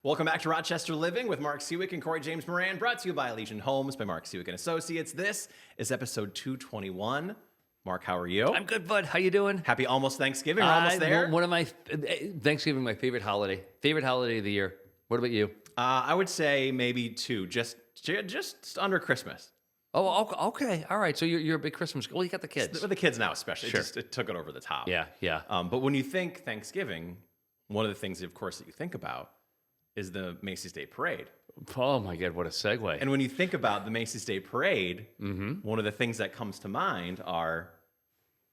Welcome back to Rochester Living with Mark Siwiec and Corey James Moran, brought to you by Legion Homes by Mark Siwiec and Associates. This is episode 221. Mark, how are you? I'm good, bud. How you doing? Happy almost Thanksgiving. We're almost there. One of my Thanksgiving, my favorite holiday of the year. What about you? I would say maybe two, just under Christmas. Oh, okay, all right. So you're a big Christmas. Well, you got the kids. The kids now, especially. Sure. It took it over the top. Yeah. But when you think Thanksgiving, one of the things, of course, that you think about is the Macy's Day Parade. Oh my God, what a segue! And when you think about the Macy's Day Parade, one of the things that comes to mind are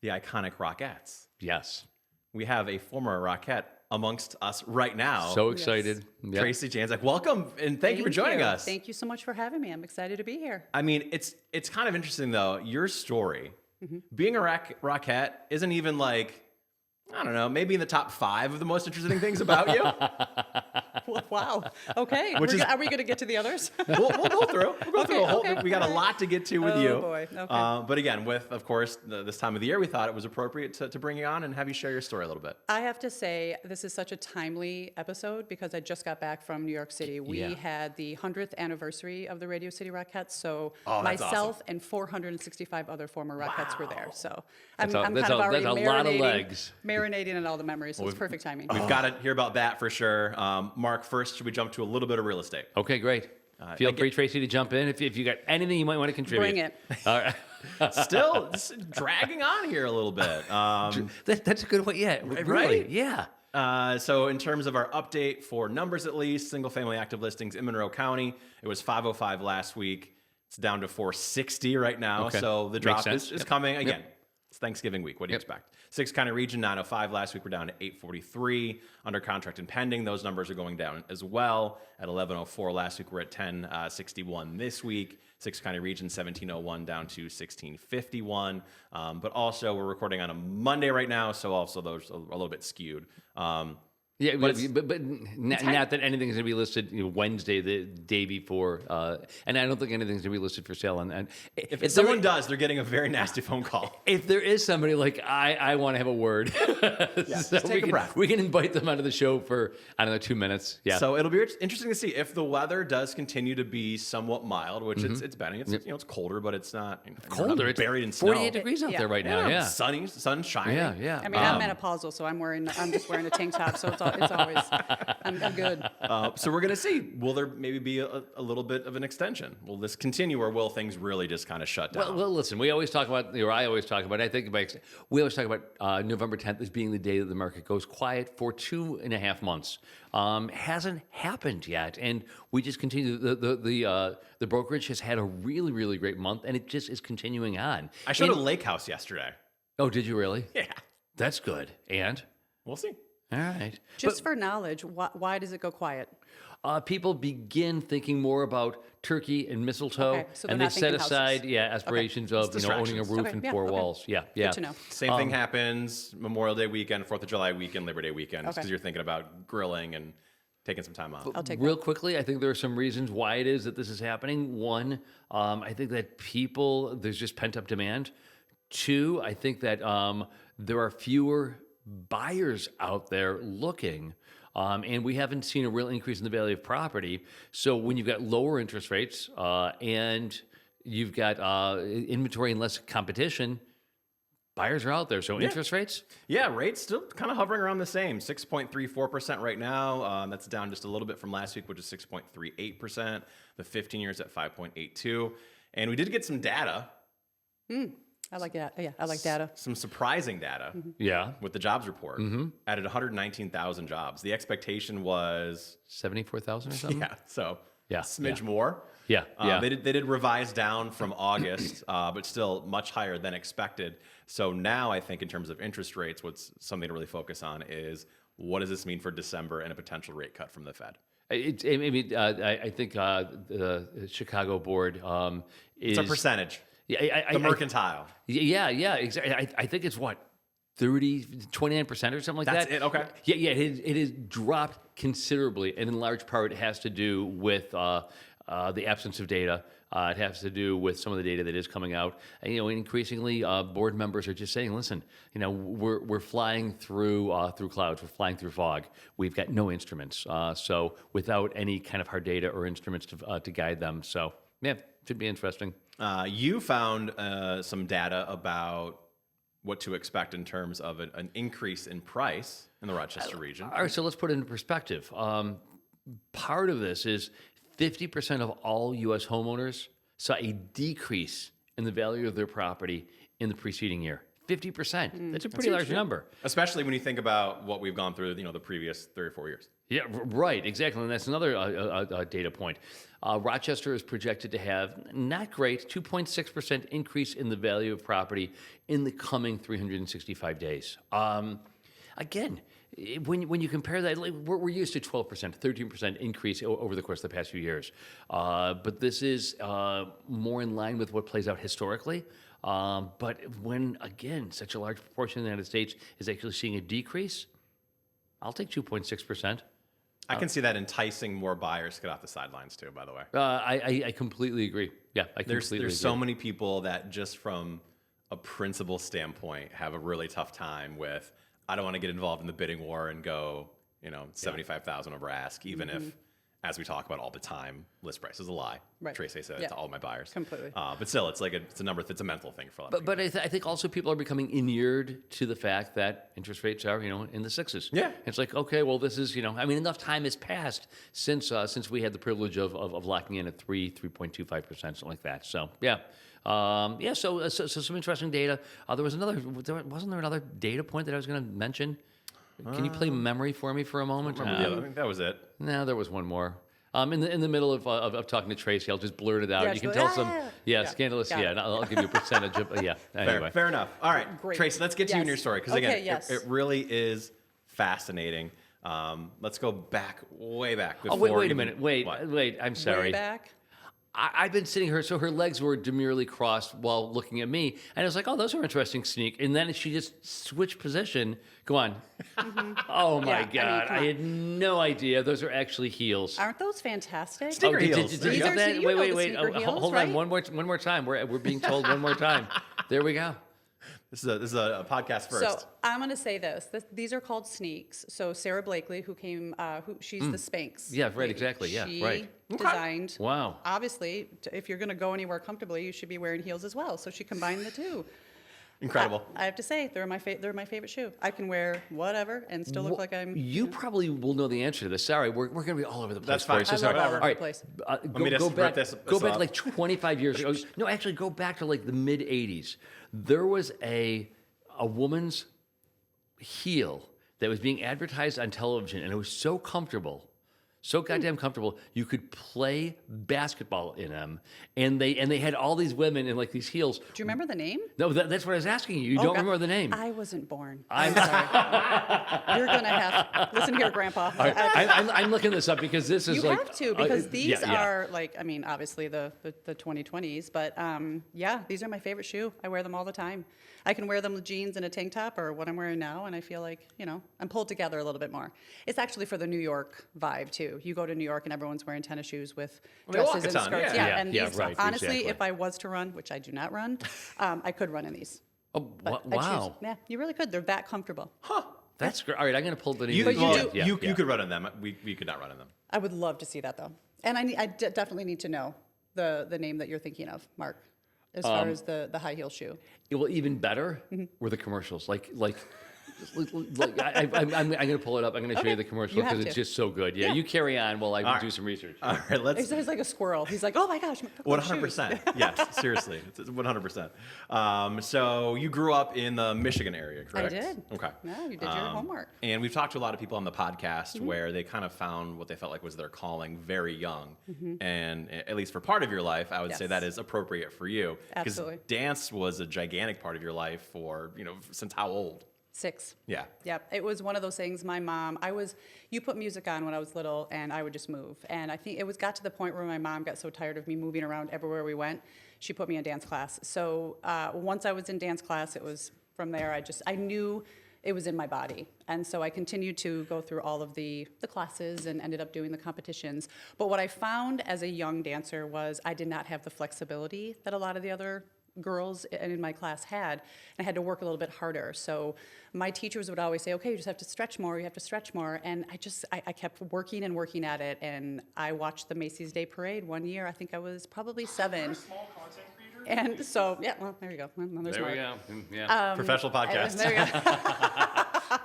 the iconic Rockettes. Yes, we have a former Rockette amongst us right now. So excited. Yes. Yep. Tracy Janczak, welcome, and thank you for joining us. Thank you so much for having me. I'm excited to be here. I mean, it's kind of interesting, though, your story. Being a Rockette isn't even like, I don't know, maybe in the top 5 of the most interesting things about you. Wow. Okay. Are we going to get to the others? We'll go through. We'll go through a whole. Okay. We got a lot to get to with you. Oh, boy. Okay. But again, with, of course, this time of the year, we thought it was appropriate to bring you on and have you share your story a little bit. I have to say, this is such a timely episode because I just got back from New York City. We had the 100th anniversary of the Radio City Rockettes, so myself and 465 other former Rockettes were there. So I'm kind of already that's a lot of legs. marinating in all the memories, so it's perfect timing. We've got to hear about that for sure. Mark, first, should we jump to a little bit of real estate? Okay, great. Feel free, Tracy, to jump in if you got anything you might want to contribute. Bring it. All right. Still dragging on here a little bit. That's a good way. Yeah, really. Right? Yeah. So in terms of our update for numbers, at least, single-family active listings in Monroe County, it was 505 last week. It's down to 460 right now. Okay. So the drop is Yep. coming again. Yep. It's Thanksgiving week. What do you expect? 6 County Region, 905 last week. We're down to 843 under contract and pending. Those numbers are going down as well. At 1104 last week, we're at 1061 this week. 6 County Region, 1701 down to 1651. But also, we're recording on a Monday right now, so also those are a little bit skewed. Yeah, but not that anything's going to be listed Wednesday, the day before, and I don't think anything's going to be listed for sale. And if someone does, they're getting a very nasty phone call. If there is somebody like I want to have a word, so take a breath. We can invite them onto the show for 2 minutes. Yeah. So it'll be interesting to see if the weather does continue to be somewhat mild, which it's been. It's it's colder, but it's not colder. It's buried in snow. 48 degrees out there right now. Yeah. Sunny, sun shining. Yeah. I mean, I'm menopausal, so I'm just wearing a tank top, so it's always, I'm good. So we're going to see, will there maybe be a little bit of an extension? Will this continue, or will things really just kind of shut down? Well, listen, we always talk about, or I always talk about, we always talk about November 10th as being the day that the market goes quiet for 2.5 months. Hasn't happened yet, and we just continue. The brokerage has had a really, really great month, and it just is continuing on. I showed a lake house yesterday. Oh, did you really? Yeah. That's good. And? We'll see. All right. Just for knowledge, why does it go quiet? People begin thinking more about turkey and mistletoe, so and they set aside aspirations of owning a roof and 4 walls. Yeah. Good to know. Same thing happens Memorial Day weekend, 4th of July weekend, Labor Day weekend, because you're thinking about grilling and taking some time off. I'll take Real that. quickly, I think there are some reasons why it is that this is happening. 1, I think that there's just pent-up demand. 2, I think that there are fewer buyers out there looking, and we haven't seen a real increase in the value of property. So when you've got lower interest rates and you've got inventory and less competition, buyers are out there. So interest rates? Yeah, rates still kind of hovering around the same, 6.34% right now. That's down just a little bit from last week, which is 6.38%. The 15 years at 5.82. And we did get some data. I like that. Yeah, I like data. Some surprising data. Yeah. With the jobs report. Added 119,000 jobs. The expectation was 74,000 or something? Yeah, so Yeah, smidge more. Yeah. They did revise down from August, but still much higher than expected. So now I think in terms of interest rates, what's something to really focus on is what does this mean for December and a potential rate cut from the Fed? I think the Chicago board is... It's a percentage. Yeah, the mercantile. Yeah, exactly. I think it's what, 29% or something like That's that. it. Okay. Yeah. It has dropped considerably, and in large part, it has to do with the absence of data. It has to do with some of the data that is coming out. And, increasingly, board members are just saying, listen, we're flying through clouds, we're flying through fog. We've got no instruments. So without any kind of hard data or instruments to guide them. So, yeah, should be interesting. You found some data about what to expect in terms of an increase in price in the Rochester region. All right, so let's put it into perspective. Part of this is 50% of all U.S. homeowners saw a decrease in the value of their property in the preceding year. 50%. That's a pretty large number. Especially when you think about what we've gone through, the previous 3 or 4 years. Yeah, right, exactly. And that's another data point. Rochester is projected to have, not great, 2.6% increase in the value of property in the coming 365 days. Again, when you compare that, we're used to 12%, 13% increase over the course of the past few years. But this is more in line with what plays out historically. But when, again, such a large proportion of the United States is actually seeing a decrease, I'll take 2.6%. I can see that enticing more buyers to get off the sidelines too, by the way. I completely agree. Yeah, I completely agree. There's so many people that just from a principle standpoint have a really tough time with, I don't want to get involved in the bidding war and go, 75,000 over ask, even if, as we talk about all the time, list price is a lie. Right. Tracy said it to all my buyers. Completely. But still, it's a number. It's a mental thing for a lot of people. But I think also people are becoming inured to the fact that interest rates are, in the sixes. Yeah. It's like, okay, well, this is, enough time has passed since we had the privilege of locking in at 3.25%, something like that. So, yeah. So some interesting data. Wasn't there another data point that I was going to mention? Can you play memory for me for a moment? I think that was it. No, there was one more. In the middle of talking to Tracy, I'll just blurt it out. You can tell some, scandalous. Yeah, and I'll give you a percentage of. Yeah, anyway. Fair enough. All right, Great. Tracy, let's get to you in your story because again, yes. it really is fascinating. Let's go way back. Wait a minute. Wait. I'm sorry. Way back. I've been sitting here, so her legs were demurely crossed while looking at me, and I was like, "Oh, those are interesting, sneak." And then she just switched position. Go on. Oh my God! I had no idea those are actually heels. Aren't those fantastic? Sneaker heels. Did you get that? So Wait. heels, Hold right? on. One more time. We're being told one more time. There we go. This is a podcast first. So I'm going to say this. These are called sneaks. So Sarah Blakely, who came, she's the Spanx. Yeah, right, exactly. Yeah, she right. designed. Wow. Obviously, if you're going to go anywhere comfortably, you should be wearing heels as well. So she combined the two. Incredible. I have to say, they're my favorite shoe. I can wear whatever and still look like I'm. You probably will know the answer to this. Sorry, we're going to be all over the place. That's fine. So I sorry. love all over All right. the place. Go back like 25 years ago. No, actually, go back to like the mid 80s. There was a woman's heel that was being advertised on television, and it was so comfortable, so goddamn comfortable. You could play basketball in them, and they had all these women in like these heels. Do you remember the name? No, that's what I was asking you. You don't remember the name? I wasn't born. I'm sorry. You're gonna have listen here, Grandpa. I'm looking this up because this is You like have to because these yeah. are like obviously the 2020s, but these are my favorite shoe. I wear them all the time. I can wear them with jeans and a tank top or what I'm wearing now, and I feel like I'm pulled together a little bit more. It's actually for the New York vibe too. You go to New York and everyone's wearing tennis shoes with dresses and skirts. Yeah. These, right, honestly, exactly. if I was to run, which I do not run, I could run in these. Oh, But wow. yeah, you really could. They're that comfortable. That's great. All right, I'm going to pull the name. You could run in them. We could not run in them. I would love to see that though, and I definitely need to know the name that you're thinking of, Mark, as far as the high heel shoe. Well, even better were the commercials. Like I'm going to pull it up. I'm going to show you the commercial You have because it's to. just so good. Yeah, you carry on while I right. do some research. All right, He's like a squirrel. He's like, oh my gosh, my shoes." 100%. Yes, seriously, it's 100%. So you grew up in the Michigan area, correct? I did. Okay. No, you did your homework. And we've talked to a lot of people on the podcast where they kind of found what they felt like was their calling very young. And at least for part of your life, I would say Yes. that is appropriate for you. Absolutely. Because dance was a gigantic part of your life for, since how old? 6. Yeah. Yep. It was one of those things. My mom, you put music on when I was little and I would just move. And I think got to the point where my mom got so tired of me moving around everywhere we went, she put me in dance class. So once I was in dance class, it was from there. I knew it was in my body. And so I continued to go through all of the classes and ended up doing the competitions. But what I found as a young dancer was I did not have the flexibility that a lot of the other girls in my class had. And I had to work a little bit harder. So my teachers would always say, okay, you just have to stretch more, you have to stretch more. And I kept working and working at it. And I watched the Macy's Day Parade one year. I think I was probably 7. You're a small content creator? And so, yeah, well, there you go. Well, there's There we Mark. go. Yeah. Professional podcast. There you go.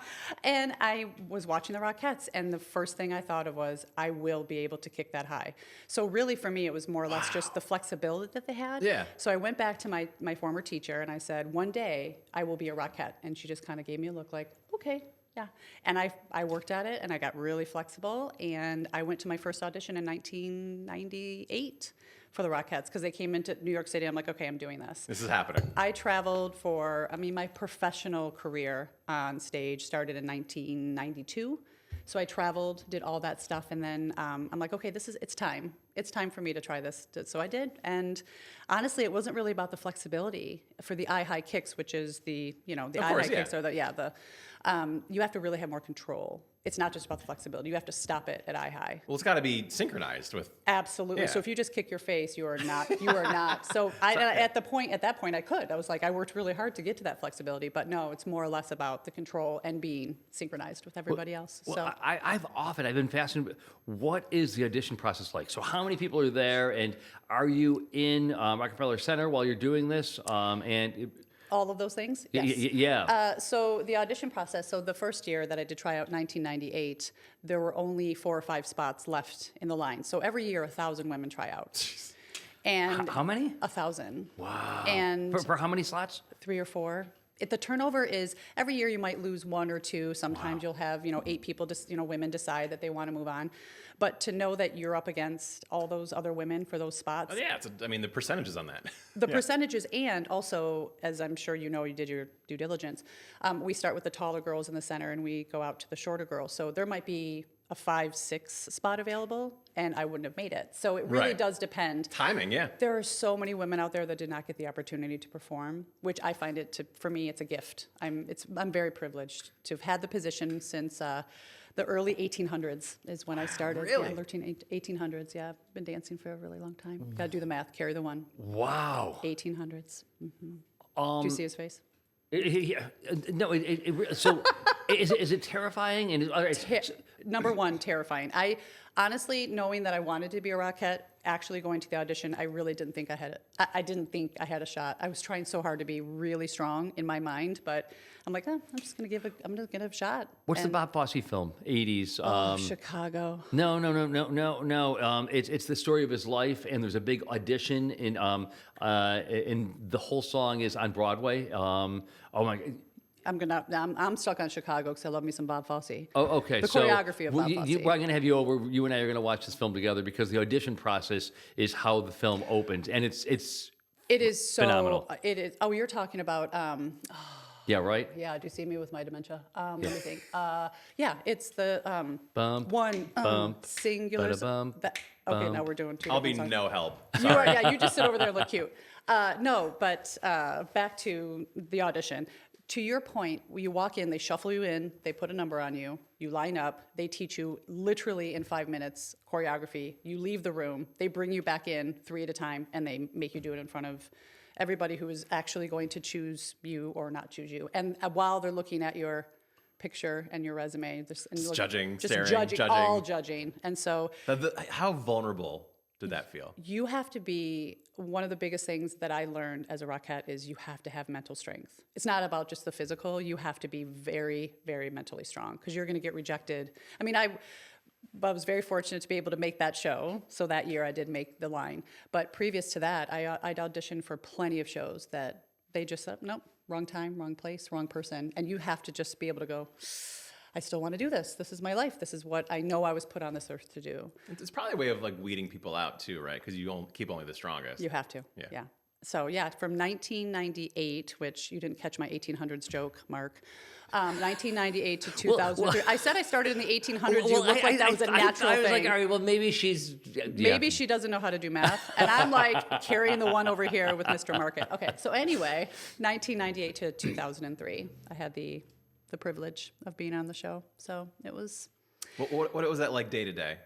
And I was watching the Rockettes, and the first thing I thought of was, I will be able to kick that high. So really, for me, it was more or less just the flexibility that they had. Yeah. So I went back to my former teacher, and I said, one day, I will be a Rockette. And she just kind of gave me a look like, okay, yeah. And I worked at it, and I got really flexible, and I went to my first audition in 1998 for the Rockettes, because they came into New York City. I'm like, okay, I'm doing this. This is happening. I traveled my professional career on stage started in 1992. So I traveled, did all that stuff, and then I'm like, okay, it's time. It's time for me to try this. So I did, and honestly, it wasn't really about the flexibility for the eye-high kicks, which is the eye-high kicks are you have to really have more control. It's not just about the flexibility. You have to stop it at eye-high. Well, it's got to be synchronized with. Absolutely. Yeah. So if you just kick your face, you are not. So at that point, I could. I was like, I worked really hard to get to that flexibility, but no, it's more or less about the control and being synchronized with everybody else. Well, So I've been fascinated. What is the audition process like? So how many people are there, and are you in Rockefeller Center while you're doing this? all of those things. Yes. Yeah. So the audition process. So the first year that I did try out, 1998, there were only 4 or 5 spots left in the line. So every year, 1,000 women try out. And How many? 1,000. Wow. And For how many slots? 3 or 4. The turnover is every year you might lose 1 or 2. Sometimes you'll have 8 people, women decide that they want to move on. But to know that you're up against all those other women for those spots. Oh, yeah, the percentages on that. The percentages, and also, as I'm sure you did your due diligence, we start with the taller girls in the center and we go out to the shorter girls. So there might be a 5-6 spot available, and I wouldn't have made it. So it really does depend. Timing, yeah. There are so many women out there that did not get the opportunity to perform, which I find for me, it's a gift. I'm very privileged to have had the position since the early 1800s is when I started. Really? Yeah, 1800s, yeah. I've been dancing for a really long time. Got to do the math, carry the 1. Wow. 1800s. Do you see his face? No. So is it terrifying? And Number 1, terrifying. I honestly, knowing that I wanted to be a Rockette, actually going to the audition, I really didn't think I had it. I didn't think I had a shot. I was trying so hard to be really strong in my mind, but I'm like, I'm just gonna give it a shot. What's the Bob Fosse film? 80s. Chicago. No. It's the story of his life, and there's a big audition, and the whole song is on Broadway. Oh my. I'm stuck on Chicago because I love me some Bob Fosse. Oh, okay. The choreography of Bob Fosse. I'm going to have you over. You and I are going to watch this film together because the audition process is how the film opens, and it is so phenomenal. It is. Oh, you're talking about. Yeah, right. Yeah, do you see me with my dementia? Let me think. Yeah, it's the singular. Okay, now we're doing 2. I'll be no help. You just sit over there and look cute. No, but back to the audition. To your point, you walk in, they shuffle you in, they put a number on you, you line up, they teach you literally in 5 minutes choreography, you leave the room, they bring you back in 3 at a time, and they make you do it in front of everybody who is actually going to choose you or not choose you. And while they're looking at your picture and your resume, judging, all judging. And so how vulnerable did that feel? You have to be, one of the biggest things that I learned as a Rockette is you have to have mental strength. It's not about just the physical. You have to be very, very mentally strong because you're going to get rejected. I mean, I was very fortunate to be able to make that show. So that year I did make the line. But previous to that, I'd auditioned for plenty of shows that they just said, nope, wrong time, wrong place, wrong person. And you have to just be able to go, I still want to do this. This is my life. This is what I know I was put on this earth to do. It's probably a way of weeding people out too, right? Because you keep only the strongest. You have to. Yeah. So from 1998, which you didn't catch my 1800s joke, Mark. 1998 to 2003. I said I started in the 1800s. You look like that was a natural thing. I was like, all right, well, maybe she's... Maybe she doesn't know how to do math. And I'm like carrying the 1 over here with Mr. Market. Okay, so anyway, 1998 to 2003, I had the the privilege of being on the show. So it was. What was that like day to day?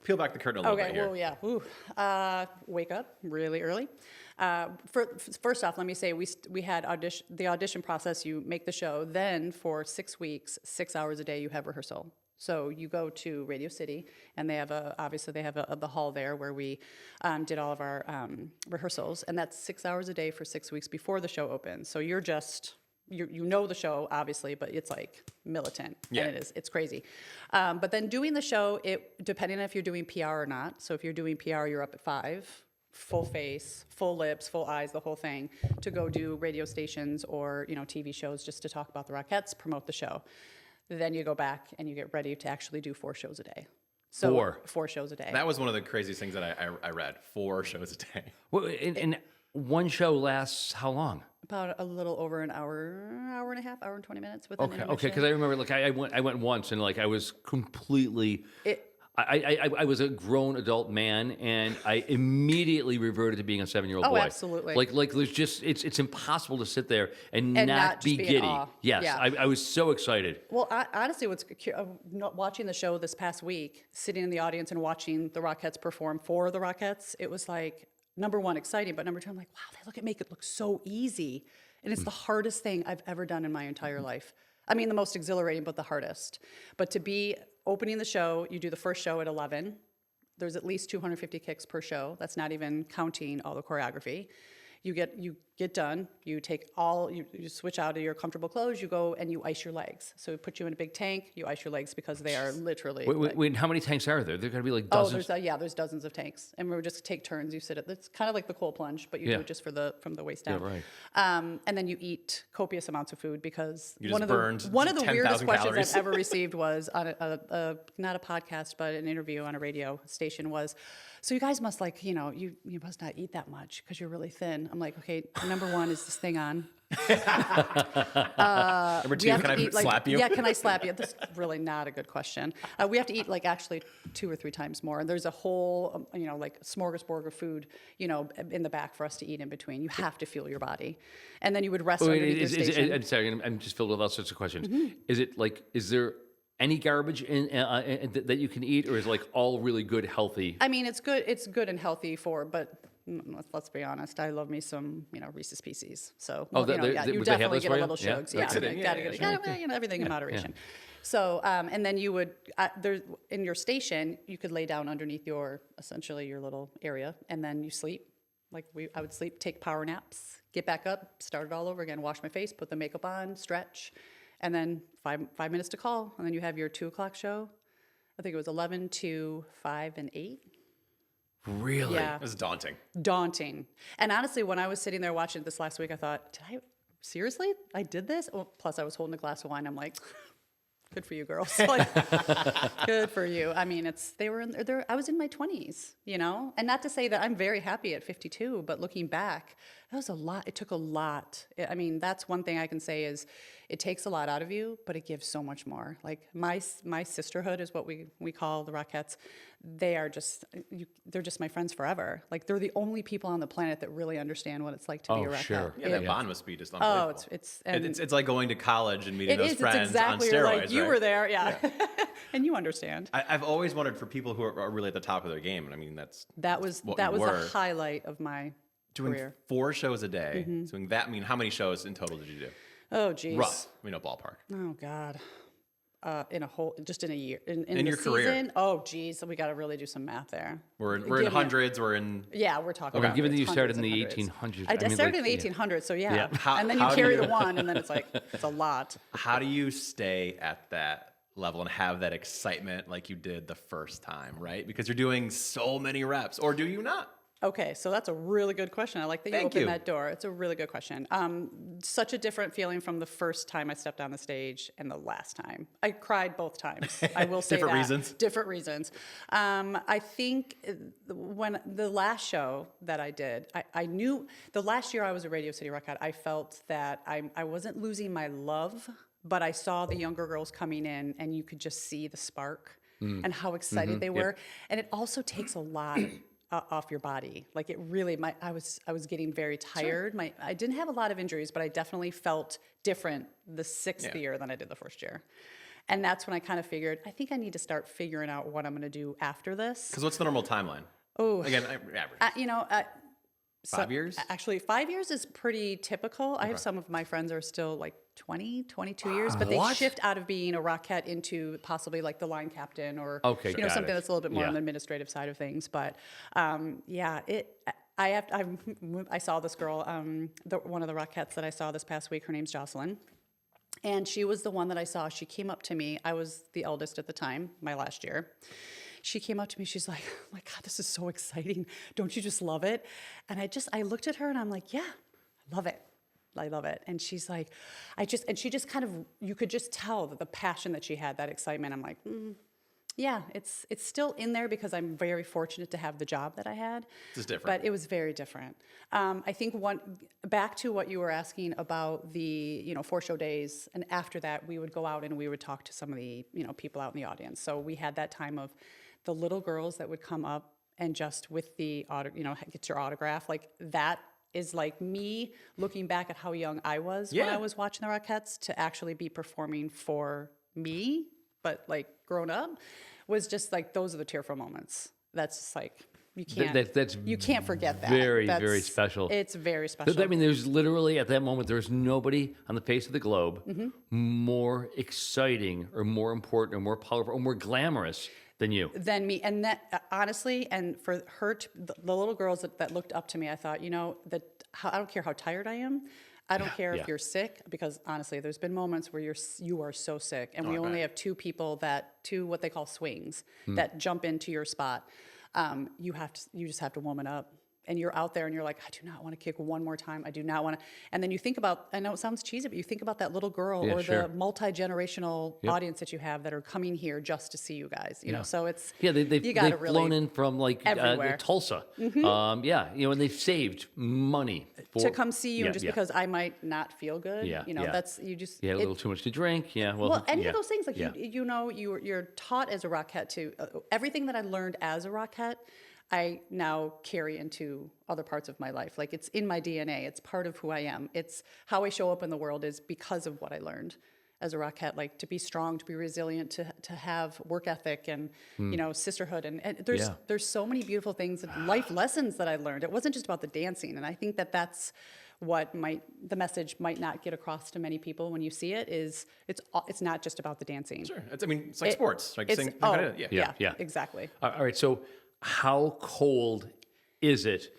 Peel back the curtain a little bit here. Well, yeah. Wake up really early. First off, let me say we had the audition process. You make the show. Then for 6 weeks, 6 hours a day, you have rehearsal. So you go to Radio City, and they have the hall there where we did all of our rehearsals, and that's 6 hours a day for 6 weeks before the show opens. So you're just you know the show, obviously, but it's like militant. Yeah. And it's crazy. But then doing the show, depending on if you're doing PR or not. So if you're doing PR, you're up at 5, full face, full lips, full eyes, the whole thing, to go do radio stations or, TV shows just to talk about the Rockettes, promote the show. Then you go back and you get ready to actually do 4 shows a day. So 4 shows a day. That was one of the craziest things that I read. 4 shows a day. Well, and one show lasts how long? About a little over an hour and a half, hour and 20 minutes with an Okay, intermission. because I remember, I went once, and I was completely. I was a grown adult man, and I immediately reverted to being a 7-year-old boy. Oh, absolutely. Like there's just it's impossible to sit there and not be just be in giddy. awe. Yes, Yeah. I was so excited. Well, honestly, watching the show this past week, sitting in the audience and watching the Rockettes perform for the Rockettes, it was like, number one, exciting, but number two, I'm like, wow, they make it look so easy. And it's the hardest thing I've ever done in my entire life. I mean, the most exhilarating, but the hardest. But to be opening the show, you do the first show at 11. There's at least 250 kicks per show. That's not even counting all the choreography. You get done, you switch out of your comfortable clothes, you go and you ice your legs. So we put you in a big tank, you ice your legs because they are literally. Wait, how many tanks are there? There got to be like dozens. There's dozens of tanks. And we would just take turns. You sit at, it's kind of like the cold plunge, but you do it just from the waist down. Yeah, right. And then you eat copious amounts of food because one of the weirdest questions calories. I've ever received was on not a podcast, but an interview on a radio station was, so you guys must you must not eat that much because you're really thin. I'm like, okay, number one, is this thing on? Number 2, can I slap you? Yeah, can I slap you? That's really not a good question. We have to eat actually 2 or 3 times more. And there's a whole, smorgasbord of food, in the back for us to eat in between. You have to fuel your body. And then you would rest underneath your station. I'm sorry, I'm just filled with all sorts of questions. Mm-hmm. Is there any garbage in that you can eat, or is it all really good, healthy? I mean, it's good and healthy but let's be honest. I love me some, Reese's Pieces. So, you definitely get a little shugs. Yeah, gotta everything in moderation. Yeah. So, and then you would in your station, you could lay down underneath your little area, and then you sleep. I would sleep, take power naps, get back up, start it all over again, wash my face, put the makeup on, stretch, and then 5 minutes to call, and then you have your 2:00 show. I think it was 11 to 5 and 8. Really? Yeah. It was daunting. Daunting. And honestly, when I was sitting there watching it this last week, I thought, seriously? I did this? Well, plus I was holding a glass of wine. I'm like, good for you, girls. Good for you. I mean, I was in my 20s, and not to say that I'm very happy at 52, but looking back, that was a lot. It took a lot. I mean, that's one thing I can say is it takes a lot out of you, but it gives so much more. Like my sisterhood is what we call the Rockettes. They're just my friends forever. Like they're the only people on the planet that really understand what it's like to be a Rockette. Sure. Yeah, that bond must be just unbelievable. It's like going to college and meeting those friends exactly on steroids, like you were there, yeah. And you understand. I've always wondered for people who are really at the top of their game, and I mean that was the highlight of my doing career. 4 shows a day. Doing that. I mean, how many shows in total did you do? Oh, geez. Rough. Ballpark. Oh, God. In a year. In your season, career. Oh, geez. We got to really do some math there. We're in hundreds. We're in. Yeah, we're talking. Okay. About Given that you started in the hundreds. 1800s. I started in the 1800s, so yeah. How- and then you how do carry you- the one, and then it's like, it's a lot. How do you stay at that level and have that excitement like you did the first time, right? Because you're doing so many reps, or do you not? Okay, so that's a really good question. I like that you opened that door. It's a really good question. Such a different feeling from the first time I stepped on the stage and the last time. I cried both times. I will say Different that. reasons? Different reasons. I think when the last show that I did, I knew the last year I was a Radio City Rockette, I felt that I wasn't losing my love, but I saw the younger girls coming in and you could just see the spark and how excited they were. And it also takes a lot off your body. Like it really, I was getting very tired. I didn't have a lot of injuries, but I definitely felt different the sixth year than I did the first year. And that's when I kind of figured, I think I need to start figuring out what I'm going to do after this. Because what's the normal timeline? Oh, again, average. 5 years? Actually, 5 years is pretty typical. I have some of my friends are still like 20, 22 years, but they shift out of being a Rockette into possibly like the line captain or something that's a little bit more on the administrative side of things. But I saw this girl, one of the Rockettes that I saw this past week. Her name's Jocelyn. And she was the one that I saw. She came up to me. I was the eldest at the time, my last year. She came up to me. She's like, oh my God, this is so exciting. Don't you just love it? And I looked at her and I'm like, yeah, I love it. I love it. And she's like, and she just kind of, you could just tell that the passion that she had, that excitement. I'm like, yeah, it's still in there because I'm very fortunate to have the job that I had. It's different. But it was very different. I think back to what you were asking about the, 4 show days, and after that we would go out and we would talk to some of the, people out in the audience. So we had that time of the little girls that would come up and just with the, get your autograph. Like that is like me looking back at how young I was when I was watching the Rockettes to actually be performing for me, but like grown up, was just like, those are the tearful moments. That's just like, you can't forget that. Very special. It's very special. I mean, there's literally, at that moment, there's nobody on the face of the globe more exciting or more important or more powerful or more glamorous than you. Than me. And that, honestly, and for her, the little girls that looked up to me, I thought, I don't care how tired I am. I don't care if you're sick, because honestly, there's been moments where you are so sick, and we only have 2 people two what they call swings that jump into your spot. You just have to woman up, and you're out there and you're like, I do not want to kick one more time. I do not want to. And then you think about, I know it sounds cheesy, but you think about that little girl the multi-generational audience that you have that are coming here just to see you guys, so it's, they've flown in from like Tulsa. And they've saved money to come see you, and just because I might not feel good, that's, you just... a little too much to drink, any of those things, like, you're taught as a Rockette to, everything that I learned as a Rockette, I now carry into other parts of my life. Like, it's in my DNA. It's part of who I am. It's how I show up in the world is because of what I learned as a Rockette, like to be strong, to be resilient, to have work ethic and, sisterhood. And there's so many beautiful things, life lessons that I learned. It wasn't just about the dancing. And I think that's what the message might not get across to many people when you see it is it's not just about the dancing. Sure. It's like sports. Like exactly. All right. So, how cold is it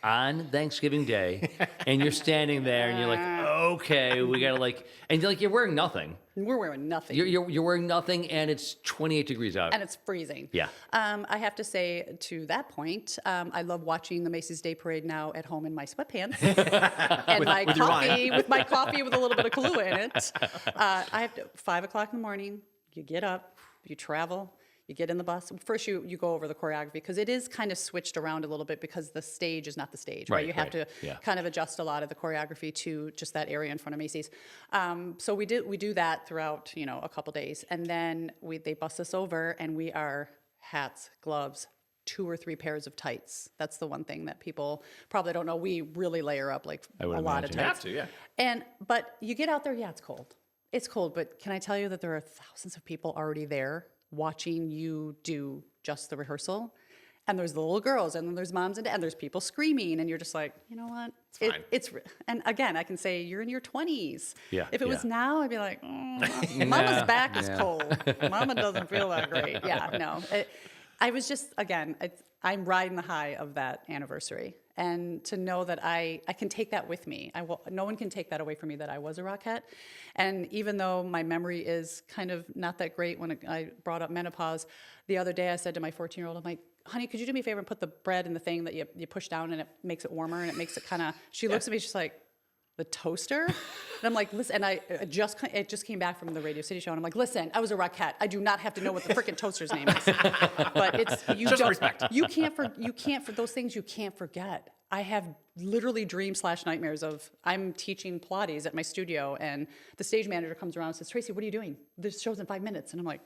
on Thanksgiving Day, and you're standing there, and you're like, okay, we gotta and you're wearing nothing. We're wearing nothing. You're wearing nothing, and it's 28 degrees out, and it's freezing. Yeah. I have to say, to that point, I love watching the Macy's Day Parade now at home in my sweatpants and with my coffee with a little bit of Kahlua in it. I have to 5 o'clock in the morning. You get up, you travel. You get in the bus. First, you go over the choreography, because it is kind of switched around a little bit because the stage is not the stage, right? You have to kind of adjust a lot of the choreography to just that area in front of Macy's. So we do that throughout, a couple days, and then they bus us over, and we are hats, gloves, 2 or 3 pairs of tights. That's the one thing that people probably don't know. We really layer up like a lot of tights. You have to, yeah. But you get out there, it's cold. It's cold, but can I tell you that there are thousands of people already there watching you do just the rehearsal, and there's the little girls, and then there's moms and there's people screaming, and you're just like, you know what? It's fine. And again, I can say you're in your 20s. Yeah. If it was now, I'd be like, Mama's back is cold. Mama doesn't feel that great. Yeah, no. I was just, again, I'm riding the high of that anniversary, and to know that I can take that with me. No one can take that away from me, that I was a Rockette. And even though my memory is kind of not that great, when I brought up menopause, the other day I said to my 14-year-old, I'm like, honey, could you do me a favor and put the bread in the thing that you push down, and it makes it warmer, and it makes it kind of, she looks at me, she's like, the toaster? And I'm like, listen, and it just came back from the Radio City show, and I'm like, listen, I was a Rockette. I do not have to know what the frickin' toaster's name is. But respect. You can't for those things you can't forget. I have literally dreams/nightmares of, I'm teaching Pilates at my studio, and the stage manager comes around and says, Tracy, what are you doing? This show's in 5 minutes. And I'm like,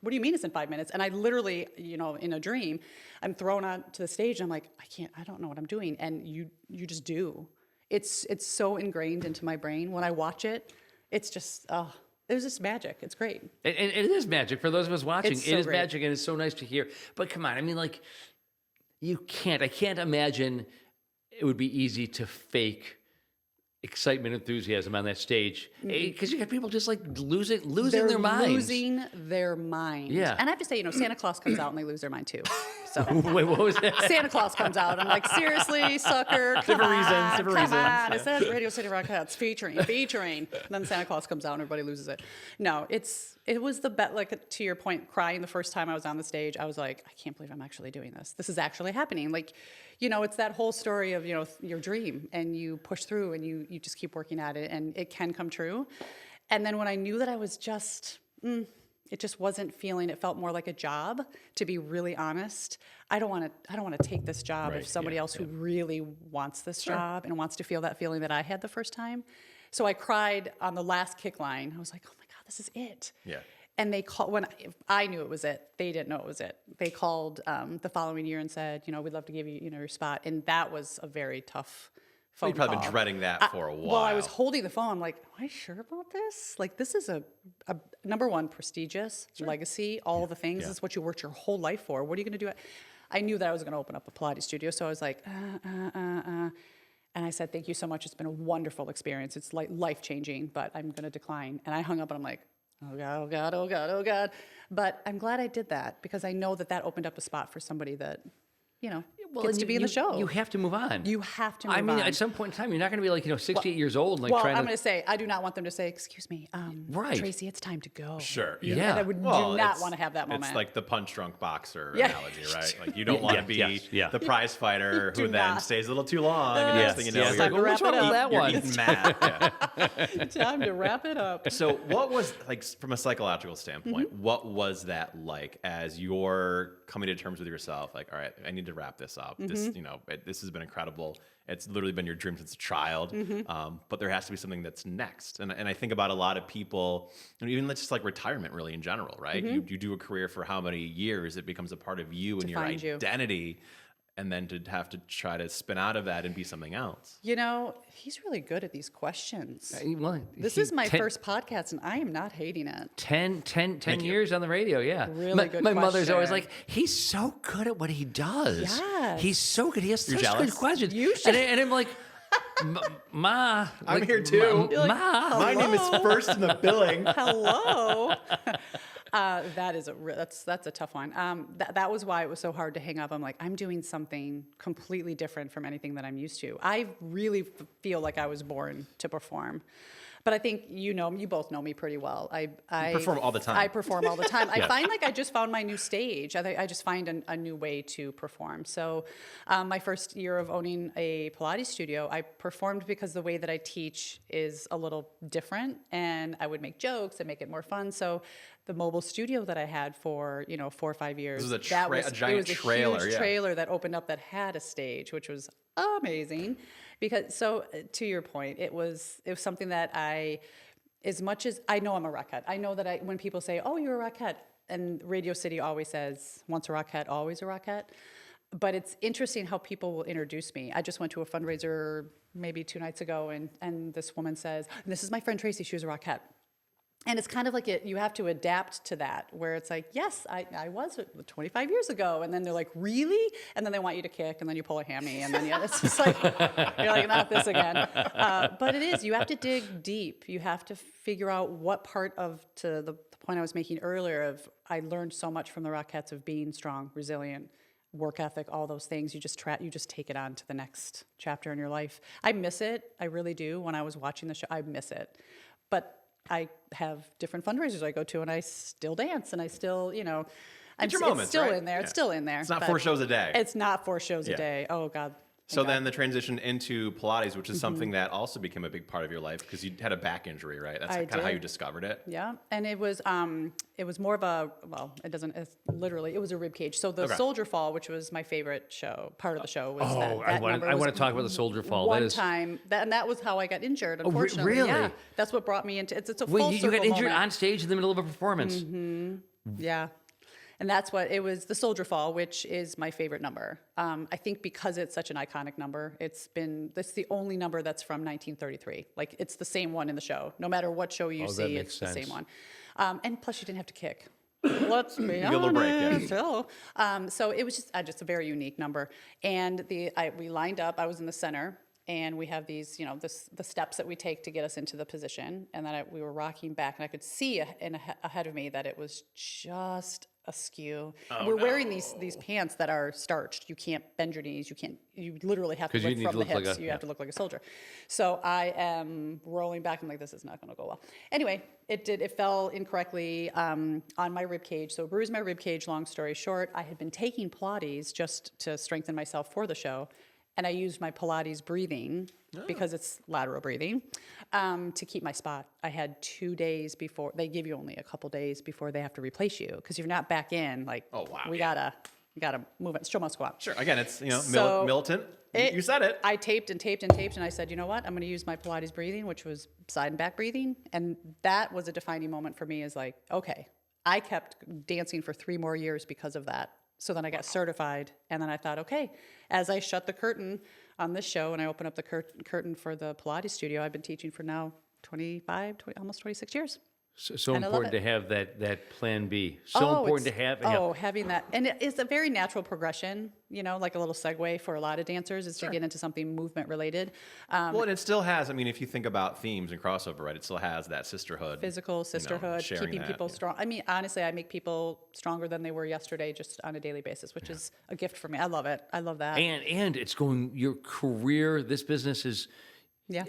what do you mean it's in 5 minutes? And I literally, in a dream, I'm thrown onto the stage and I'm like, I don't know what I'm doing. And you just do. It's so ingrained into my brain. When I watch it, it's just, it was just magic. It's great. And it is magic for those of us watching. It's It so is great. magic, and it's so nice to hear. But come on, I mean, like, I can't imagine it would be easy to fake excitement, enthusiasm on that stage, because you got people just like losing They're their minds. losing their mind. Yeah. And I have to say, Santa Claus comes out and they lose their mind too. So Wait, what was that? Santa Claus comes out. I'm like, seriously, sucker, come Different on, reasons. come on. It says Radio City Rockettes featuring. And then Santa Claus comes out and everybody loses it. No, it was the best. Like, to your point, crying the first time I was on the stage, I was like, I can't believe I'm actually doing this. This is actually happening. Like, it's that whole story of, your dream, and you push through and you just keep working at it, and it can come true. And then when I knew that I was just, it just wasn't feeling, it felt more like a job, to be really honest. I don't want to take this job of somebody else who really wants this job and wants to feel that feeling that I had the first time. So I cried on the last kick line. I was like, oh my God, this is it. Yeah. And they called, when I knew it was it, they didn't know it was it. They called the following year and said, we'd love to give you, your spot. And that was a very tough phone You've probably call. been dreading that for a while. Well, I was holding the phone. I'm like, am I sure about this? Like, this is a number one, prestigious legacy, all the things. This is what you worked your whole life for. What are you going to do? I knew that I was going to open up a Pilates studio. So I was like, And I said, thank you so much. It's been a wonderful experience. It's like life-changing, but I'm going to decline. And I hung up and I'm like, oh God, oh God, oh God, oh God. But I'm glad I did that, because I know that opened up a spot for somebody that, gets to be in the show. You have to move on. You have to move on. I mean, at some point in time, you're not going to be like, 68 years old and like well, trying I'm to... going to say, I do not want them to say, excuse me, Right. Tracy, it's time to go. Sure. Yeah. And I do not want to have that moment. It's like the punch-drunk boxer Yeah. analogy, right? Like, you don't want to be yes. the prize fighter You who do then not. stays a little too long, and Yes. next thing you know, Yes. you're, Time to wrap Which one it was up. that you're one? eating mad. Yeah. Time to wrap it up. So what was, like, from a psychological standpoint, what was that like as you're coming to terms with yourself? Like, all right, I need to wrap this up. This, this has been incredible. It's literally been your dream since a child. But there has to be something that's next. And I think about a lot of people, and even just like retirement really in general, right? You do a career for how many years, it becomes a part of you and your Defines you. identity. And then to have to try to spin out of that and be something else. He's really good at these questions. Well, This is my first podcast, and I am not hating it. 10 years on the radio, yeah. Really good My mother's always question. like, he's so good at what he does. Yes. He's so good. He has such jealous? good questions. You should- And I'm like, Ma. I'm like, here too. You're like, Ma. My name is first in the billing. Hello. That's a tough one. That was why it was so hard to hang up. I'm like, I'm doing something completely different from anything that I'm used to. I really feel like I was born to perform. But I think you both know me pretty well. I perform all the time. I perform all the time. I find like I just found my new stage. I just find a new way to perform. So my first year of owning a Pilates studio, I performed because the way that I teach is a little different, and I would make jokes and make it more fun. So the mobile studio that I had for 4 or 5 years, This was that a giant trailer, huge yeah. trailer that opened up that had a stage, which was amazing. Because to your point, it was something that as much as I know I'm a Rockette, I know that when people say, "Oh, you're a Rockette," and Radio City always says, "Once a Rockette, always a Rockette." But it's interesting how people will introduce me. I just went to a fundraiser maybe 2 nights ago, and this woman says, "This is my friend Tracy. She was a Rockette." And it's kind of like you have to adapt to that, where it's like, yes, I was 25 years ago. And then they're like, really? And then they want you to kick, and then you pull a hammy. And then it's just like, you're like, not this again. But it is, you have to dig deep. You have to figure out what part to the point I was making earlier of, I learned so much from the Rockettes of being strong, resilient, work ethic, all those things. You just take it on to the next chapter in your life. I miss it. I really do. When I was watching the show, I miss it. But I have different fundraisers I go to, and I still dance, and I still, It's your moments, it's still right? in there. Yeah. It's still in there. It's not but 4 shows a day. It's not 4 shows Yeah. a day. Oh God. So then the transition into Pilates, which is something that also became a big part of your life because you had a back injury, right? That's I kind of how did. you discovered it. Yeah, and it was more of a, well, it was a rib cage. So the Okay. Soldier Fall, which was my favorite part of the show, was Oh, that number I was want to talk about the Soldier Fall. One That is, time, and that was how I got injured. Oh, Unfortunately, really? Yeah, that's what brought me into it's a full wait, you circle got injured moment. on stage in the middle of a performance. Yeah. And that's what it was, the Soldier Fall, which is my favorite number. I think because it's such an iconic number, that's the only number that's from 1933. Like, it's the same one in the show. No matter what show you see, it's the same one. And plus, you didn't have to kick. Let's be honest. A little break, yeah. So it was just a very unique number. And we lined up. I was in the center. And we have these, the steps that we take to get us into the position. And then we were rocking back, and I could see ahead of me that it was just askew. We're wearing these pants that are starched. You can't bend your knees. You literally have to lift from the hips. You have to look like a soldier. So I am rolling back. I'm like, this is not going to go well. Anyway, it fell incorrectly on my rib cage. So bruised my rib cage, long story short. I had been taking Pilates just to strengthen myself for the show. And I used my Pilates breathing, because it's lateral breathing, to keep my spot. I had 2 days before. They give you only a couple days before they have to replace you, because you're not back in. Like, we gotta move it. Show must go out. Sure. Again, it's militant. You said it. I taped and taped and taped, and I said, you know what? I'm going to use my Pilates breathing, which was side and back breathing, and that was a defining moment for me. Is like, okay, I kept dancing for 3 more years because of that. So then I got certified, and then I thought, okay, as I shut the curtain on this show and I open up the curtain for the Pilates studio, I've been teaching for now almost 26 years. So important to have that plan B. So important to have. Having that. And it's a very natural progression, like a little segue for a lot of dancers is to get into something movement related. Well, and it still has, if you think about themes and crossover, right, it still has that sisterhood. Physical sisterhood, keeping people strong. Honestly, I make people stronger than they were yesterday just on a daily basis, which is a gift for me. I love it. I love that. And it's your career, this business is... Yeah.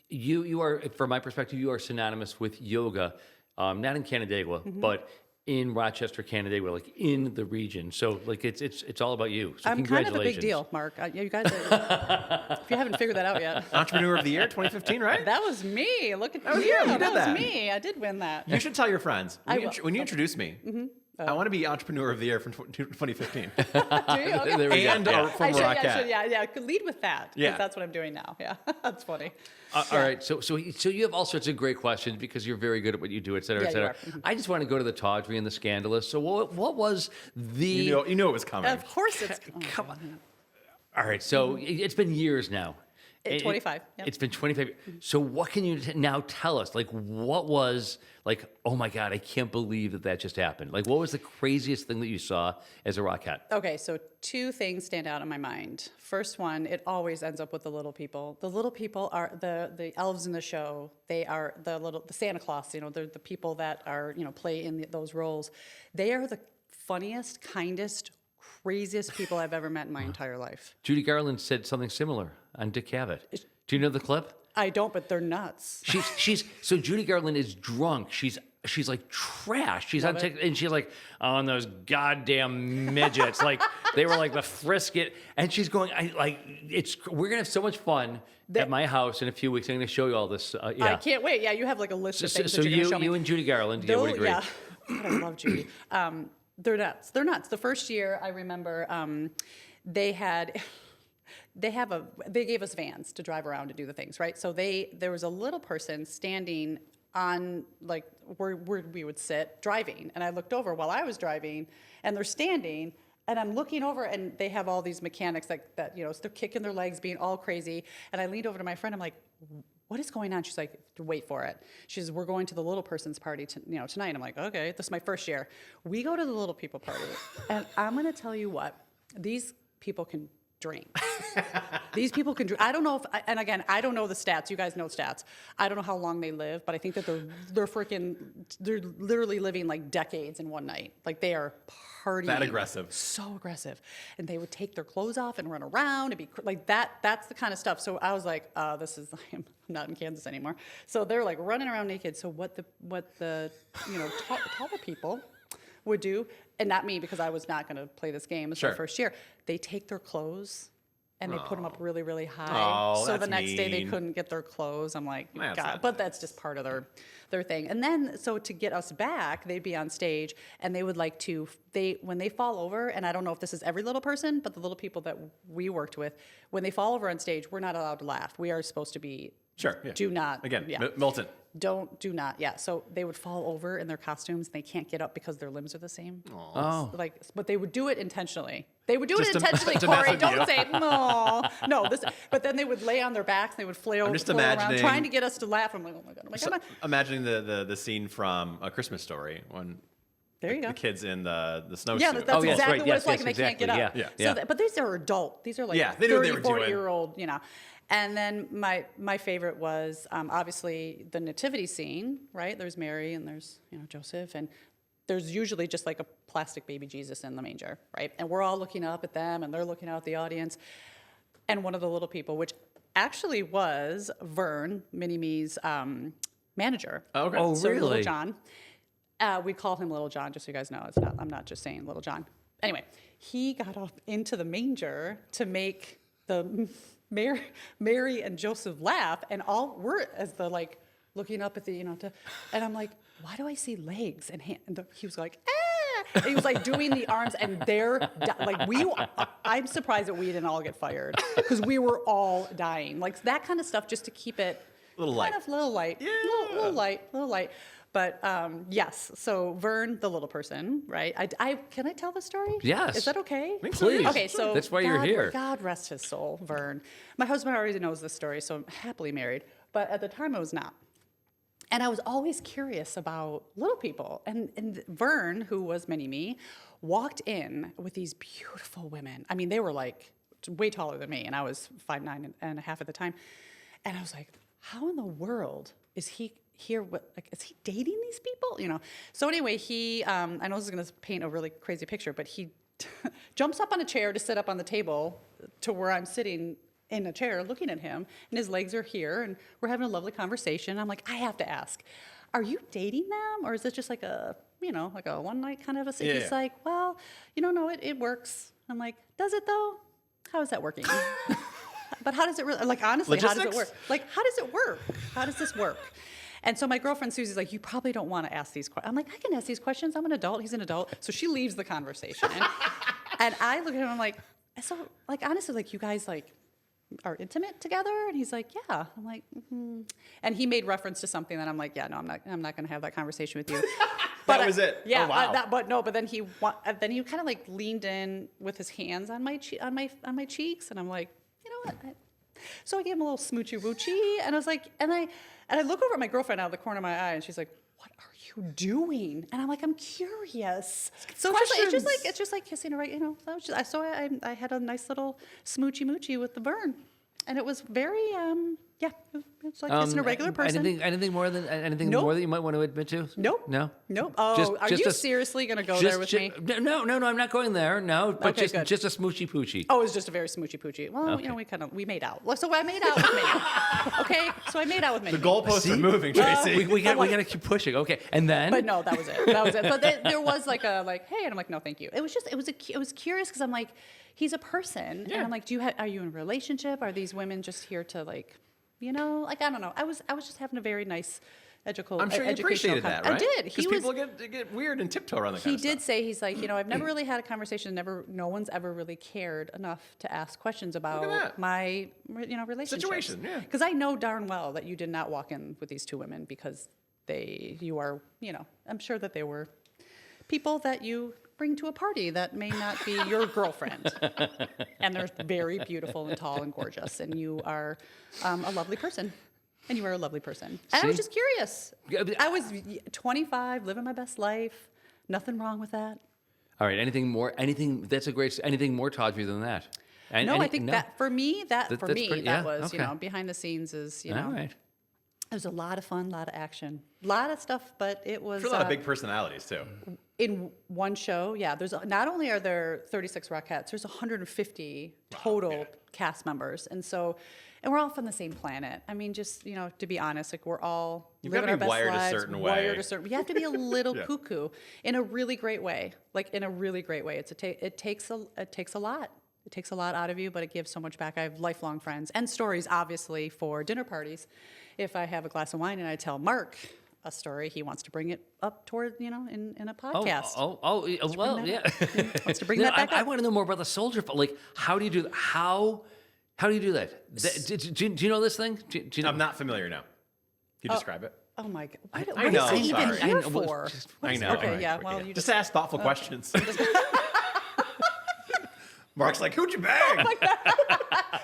You are, from my perspective, you are synonymous with yoga, not in Canandaigua, but in Rochester, Canandaigua, like in the region. So like it's all about you. So I'm kind of a big deal, Mark. You guys, if you haven't figured that out yet. Entrepreneur of the Year 2015, right? That was me. Look at you. You did that was me. I did win that. You should tell your friends. When you introduce me, I want to be Entrepreneur of the Year from 2015. Do you? Okay. There we go. And our former Rockette. Yeah. Lead with that. Yeah. Because that's what I'm doing now. Yeah. That's funny. All right. So you have all sorts of great questions because you're very good at what you do, et cetera, et cetera. I just want to go to the tawdry and the scandalous. So what was the... You know it was coming. Of course it's coming. Come on. All right. So it's been years now. 25. Yep. It's been 25. So what can you now tell us? Like, what was like, oh my God, I can't believe that just happened. Like, what was the craziest thing that you saw as a Rockette? Okay, so 2 things stand out in my mind. First one, it always ends up with the little people. The little people are the elves in the show. They are the Santa Claus, they're the people that are, play in those roles. They are the funniest, kindest, craziest people I've ever met in my entire life. Judy Garland said something similar on Dick Cavett. Do you know the clip? I don't, but they're nuts. So Judy Garland is drunk. She's like trash. She's on TikTok, and she's like, on those goddamn midgets. Like they were like the frisket, and she's going, we're gonna have so much fun at my house in a few weeks. I'm gonna show you all this. Yeah. I can't wait. Yeah, you have like a list of things so that you're gonna show me. You and Judy Garland, would agree. Yeah, God, I love Judy. They're nuts. They're nuts. The first year I remember, they gave us vans to drive around to do the things, right? So there was a little person standing on like where we would sit driving, and I looked over while I was driving, and they're standing, and I'm looking over, and they have all these mechanics that so they're kicking their legs, being all crazy, and I leaned over to my friend. I'm like, what is going on? She's like, wait for it. She says, we're going to the little person's party tonight. I'm like, okay, this is my first year. We go to the little people party, and I'm going to tell you what, these people can drink. These people can drink. I don't know and again, I don't know the stats. You guys know stats. I don't know how long they live, but I think that they're literally living like decades in one night. Like they are partying. That aggressive. So aggressive. And they would take their clothes off and run around and be like that. That's the kind of stuff. So I was like, I'm not in Kansas anymore. So they're like running around naked. So what the taller people would do, and not me because I was not going to play this game. It's my first year. They take their clothes and they put them up really, really high. So the next day they couldn't get their clothes. I'm like, God, but that's just part of their thing. And then, so to get us back, they'd be on stage and they would like to, when they fall over, and I don't know if this is every little person, but the little people that we worked with, when they fall over on stage, we're not allowed to laugh. We are supposed to be Sure. Yeah. Do not. Again, Yeah. Milton. Do not. Yeah. So they would fall over in their costumes. And they can't get up because their limbs are the same. Oh. But they would do it intentionally. They would do Just it to- intentionally, to mess Corey. with Don't you. say, no. But then they would lay on their backs. And they would flail I'm just flail around, imagining- trying to get us to laugh. I'm like, oh my God. I'm like, So, I'm not. imagining the scene from A Christmas Story when There you go. the kids in the snowsuit. Yeah, that's Oh, yes, exactly right. what Yes, it's like, yes, and they can't get exactly. up. Yeah. So but these are adult. These are like Yeah, they knew what they 30, were doing. 40-year-old, And then my favorite was obviously the nativity scene, right? There's Mary and there's Joseph, and there's usually just like a plastic baby Jesus in the manger, right? And we're all looking up at them, and they're looking out at the audience. And one of the little people, which actually was Vern, Mini-Me's manager. Oh, okay. Oh, So Little really? John. We call him Little John, just so you guys know. I'm not just saying Little John. Anyway, he got up into the manger to make the Mary and Joseph laugh, and all we're as the looking up at the and I'm like, why do I see legs and hand? And he was like, ah! And he was like doing the arms, and I'm surprised that we didn't all get fired because we were all dying, like that kind of stuff, just to keep it Little kind light. of little light, little light. But yes, so Vern, the little person, right? Can I tell the story? Yes. Is that okay? Please. Okay, so That's why you're here. God rest his soul, Vern. My husband already knows this story, so I'm happily married. But at the time, I was not. And I was always curious about little people. And Vern, who was Mini-Me, walked in with these beautiful women. I mean, they were like way taller than me, and I was 5'9" and a half at the time. And I was like, how in the world is he here? Is he dating these people? So anyway, he, I know this is going to paint a really crazy picture, but he jumps up on a chair to sit up on the table to where I'm sitting in a chair looking at him, and his legs are here, and we're having a lovely conversation. I'm like, I have to ask, are you dating them, or is it just like a one night kind of a thing? Yeah, He's yeah. like, well, no, it works. I'm like, does it though? How is that working? But how does it really, honestly, how does it Logistics? work? How does it work? How does this work? And so my girlfriend Susie's like, you probably don't want to ask these questions. I'm like, I can ask these questions. I'm an adult. He's an adult. So she leaves the conversation. And I look at him, I'm like, so, honestly, you guys, are intimate together? And he's like, yeah. I'm like, mm-hmm. And he made reference to something that I'm like, yeah, no, I'm not going to have that conversation with you. That was it. Yeah. Oh, wow. But then he kind of leaned in with his hands on my cheeks, and I'm like, you know what? So I gave him a little smoochy woochy, and I was like, and I look over at my girlfriend out of the corner of my eye, and she's like, what are you doing? And I'm like, I'm curious. So it's just like kissing her, right? So I had a nice little smoochy moochy with the Vern, and it was very it's like kissing a regular person. Anything more that you might want to admit to? Nope. No. Oh, are you seriously going to go there with me? No, I'm not going there. No, but Okay, good. just a smoochy poochie. Oh, it was just a very smoochy poochy. Well, Okay. we made out. So I made out with Minnie. Okay, so I made out with Minnie. The goalposts are moving, Tracy. We got to keep pushing. Okay, and then. But no, that was it. But there was hey, and I'm like, no, thank you. It was curious because I'm like, he's a person, and I'm like, are you in a relationship? Are these women just here to I don't know. I was just having a very nice educational. I'm sure you appreciated that, right? I did. Because people get weird and tiptoe around that kind of stuff. He did say, he's like, I've never really had a conversation. No one's ever really cared enough to ask questions about my, relationships. Situation, yeah. Because I know darn well that you did not walk in with these two women because you are, I'm sure that they were people that you bring to a party that may not be your girlfriend. And they're very beautiful and tall and gorgeous, and you are a lovely person. And you are a lovely person. And I was just curious. I was 25, living my best life. Nothing wrong with that. All right. Anything more? Anything more Tawdry than that? I think that for me, that was, okay. behind the scenes is, All right. It was a lot of fun, a lot of action, a lot of stuff, but it was For a lot of big personalities, too. in one show. Yeah, not only are there 36 Rockettes, there's 150 total cast members, and we're all from the same planet. I mean, just to be honest, we're all living our best lives. Wired a certain way. We have to be a little cuckoo in a really great way. In a really great way. It takes a lot. It takes a lot out of you, but it gives so much back. I have lifelong friends and stories, obviously, for dinner parties. If I have a glass of wine and I tell Mark a story, he wants to bring it up toward, in a podcast. Well, yeah. Wants to bring that back up. I want to know more about the soldier. How do you do that? How How do you do that? Do you know this thing? Do you know? I'm not familiar now. Can you describe it? Oh my God! I know, What is he even sorry. here I know, well, for? I know. Okay, all right, yeah. forget Well, it. you just just ask thoughtful questions. Mark's like, who'd you bang?